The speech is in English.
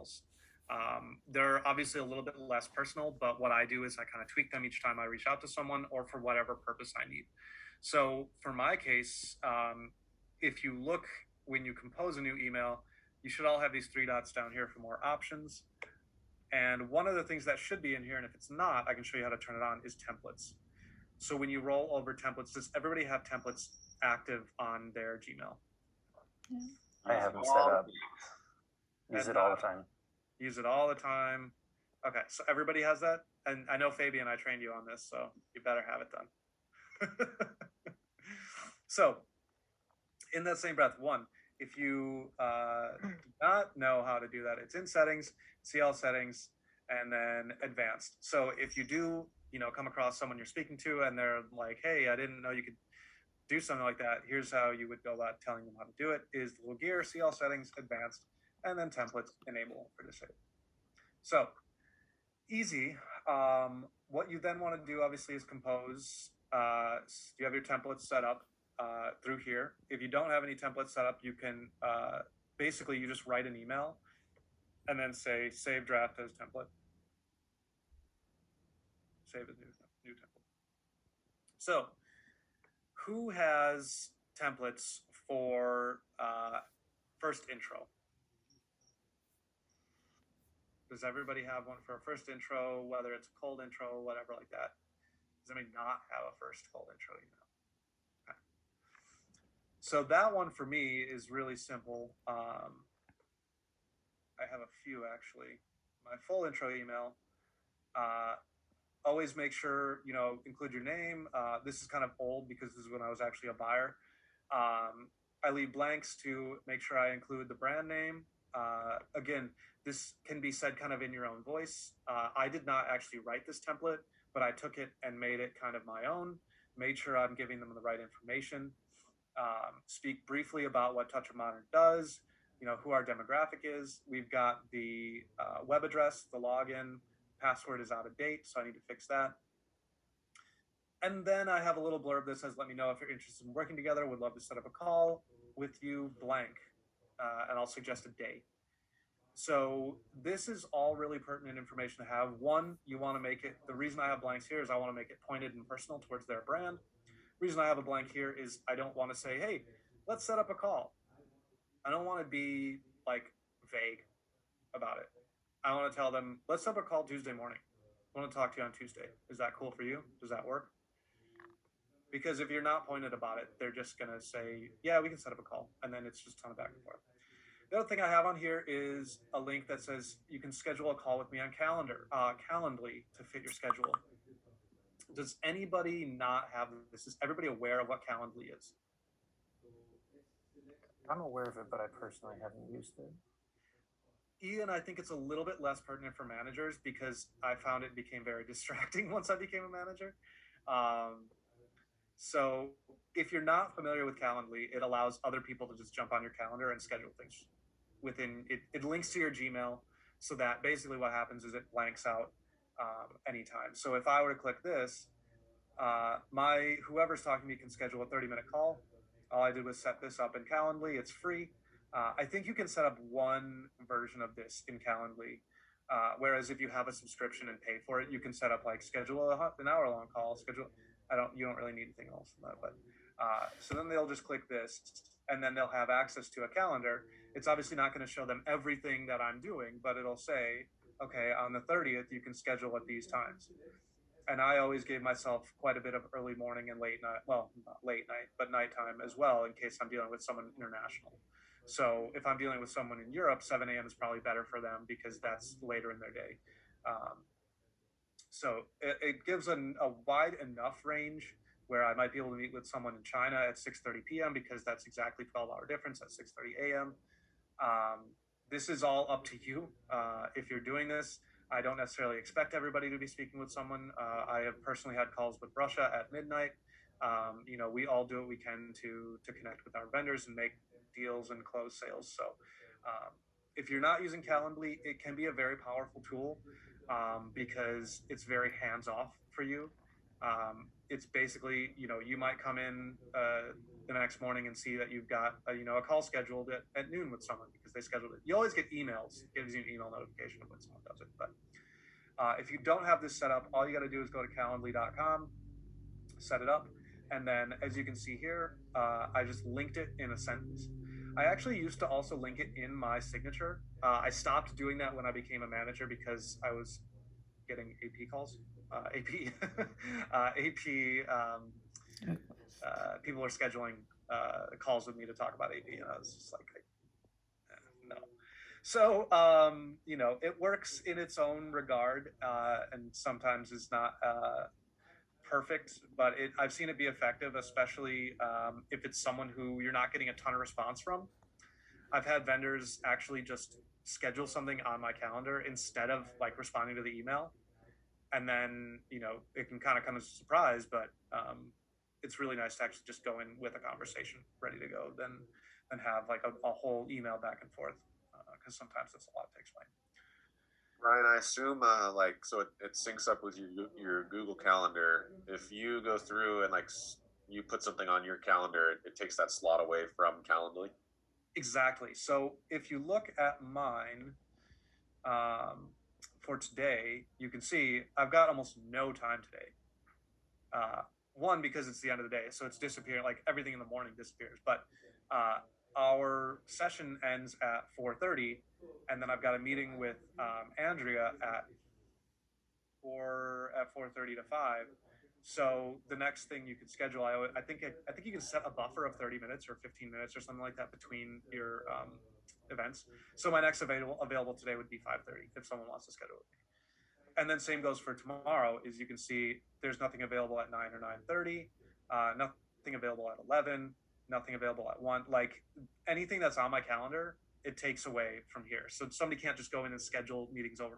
emails. They're obviously a little bit less personal, but what I do is I kind of tweak them each time I reach out to someone or for whatever purpose I need. So for my case, if you look when you compose a new email, you should all have these three dots down here for more options. And one of the things that should be in here, and if it's not, I can show you how to turn it on, is templates. So when you roll over templates, does everybody have templates active on their Gmail? I have them set up. Use it all the time. Use it all the time. Okay, so everybody has that? And I know Fabian, I trained you on this, so you better have it done. So, in that same breath, one, if you do not know how to do that, it's in settings, see all settings, and then advanced. So if you do, come across someone you're speaking to and they're like, hey, I didn't know you could do something like that. Here's how you would go about telling them how to do it is the little gear, see all settings, advanced, and then templates, enable or disable. So easy. What you then want to do obviously is compose. You have your templates set up through here. If you don't have any templates set up, you can basically you just write an email and then say save draft as template. Save as new template. So who has templates for first intro? Does everybody have one for a first intro, whether it's a cold intro, whatever like that? Does anybody not have a first cold intro email? Okay. So that one for me is really simple. I have a few actually. My full intro email, always make sure, include your name. This is kind of old because this is when I was actually a buyer. I leave blanks to make sure I include the brand name. Again, this can be said kind of in your own voice. I did not actually write this template, but I took it and made it kind of my own, made sure I'm giving them the right information. Speak briefly about what Touch of Modern does, who our demographic is. We've got the web address, the login, password is out of date, so I need to fix that. And then I have a little blurb that says, let me know if you're interested in working together, would love to set up a call with you, blank, and I'll suggest a date. So this is all really pertinent information to have. One, you want to make it, the reason I have blanks here is I want to make it pointed and personal towards their brand. The reason I have a blank here is I don't want to say, hey, let's set up a call. I don't want to be like vague about it. I want to tell them, let's set up a call Tuesday morning. I want to talk to you on Tuesday. Is that cool for you? Does that work? Because if you're not pointed about it, they're just going to say, yeah, we can set up a call. And then it's just a ton of back and forth. The other thing I have on here is a link that says you can schedule a call with me on Calendly to fit your schedule. Does anybody not have this? Is everybody aware of what Calendly is? I'm aware of it, but I personally haven't used it. Ian, I think it's a little bit less pertinent for managers because I found it became very distracting once I became a manager. So if you're not familiar with Calendly, it allows other people to just jump on your calendar and schedule things within it. It links to your Gmail so that basically what happens is it blanks out anytime. So if I were to click this, whoever's talking to me can schedule a 30-minute call. All I did was set this up in Calendly. It's free. I think you can set up one version of this in Calendly. Whereas if you have a subscription and pay for it, you can set up like schedule an hour-long call. You don't really need anything else from that. But so then they'll just click this, and then they'll have access to a calendar. It's obviously not going to show them everything that I'm doing, but it'll say, okay, on the 30th, you can schedule at these times. And I always gave myself quite a bit of early morning and late night, well, not late night, but nighttime as well, in case I'm dealing with someone international. So if I'm dealing with someone in Europe, 7 a.m. is probably better for them because that's later in their day. So it gives a wide enough range where I might be able to meet with someone in China at 6:30 p.m. because that's exactly 12-hour difference at 6:30 a.m. This is all up to you. If you're doing this, I don't necessarily expect everybody to be speaking with someone. I have personally had calls with Russia at midnight. We all do what we can to connect with our vendors and make deals and close sales. So if you're not using Calendly, it can be a very powerful tool because it's very hands-off for you. It's basically, you might come in the next morning and see that you've got a call scheduled at noon with someone because they scheduled it. You always get emails. It gives you an email notification when someone does it. But if you don't have this set up, all you got to do is go to Calendly.com, set it up, and then as you can see here, I just linked it in a sentence. I actually used to also link it in my signature. I stopped doing that when I became a manager because I was getting AP calls. AP, AP. People are scheduling calls with me to talk about AP, and I was just like, no. So it works in its own regard, and sometimes is not perfect, but I've seen it be effective, especially if it's someone who you're not getting a ton of response from. I've had vendors actually just schedule something on my calendar instead of like responding to the email, and then it can kind of come as a surprise, but it's really nice to actually just go in with a conversation ready to go than have like a whole email back and forth, because sometimes that's a lot to explain. Ryan, I assume so it syncs up with your Google Calendar. If you go through and you put something on your calendar, it takes that slot away from Calendly. Exactly. So if you look at mine for today, you can see I've got almost no time today. One, because it's the end of the day, so it's disappearing. Like everything in the morning disappears. But our session ends at 4:30, and then I've got a meeting with Andrea at 4:30 to 5. So the next thing you could schedule, I think you can set a buffer of 30 minutes or 15 minutes or something like that between your events. So my next available today would be 5:30 if someone wants to schedule with me. And then same goes for tomorrow. Is you can see there's nothing available at 9 or 9:30, nothing available at 11, nothing available at 1. Like anything that's on my calendar, it takes away from here. So somebody can't just go in and schedule meetings over